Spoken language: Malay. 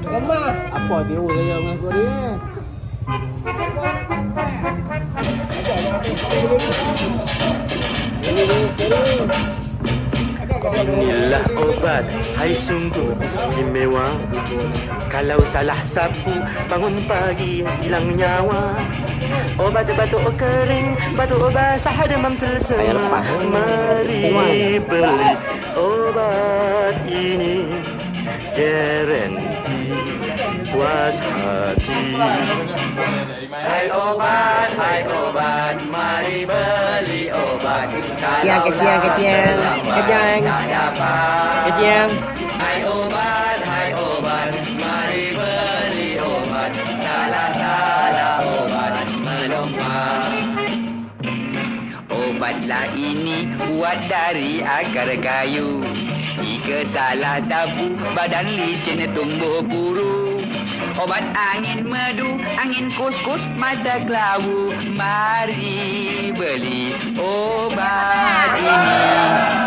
Lemah. Apa tiru saya mengaku dia? Inilah obat, hai sungguh istimewa. Kalau salah sapu, bangun pagi hilang nyawa. Obat batuk kering, batuk basah demam tersema. Mari beli obat ini, garanti puas hati. Hai obat, mari beli obat. Kecian. Hai obat, mari beli obat. Salah obat melemah. Obatlah ini buat dari akar kayu. Jika salah sapu, badan licin tumbuh buru. Obat angin medu, angin kus-kus, mata kelabu. Mari beli obat ini.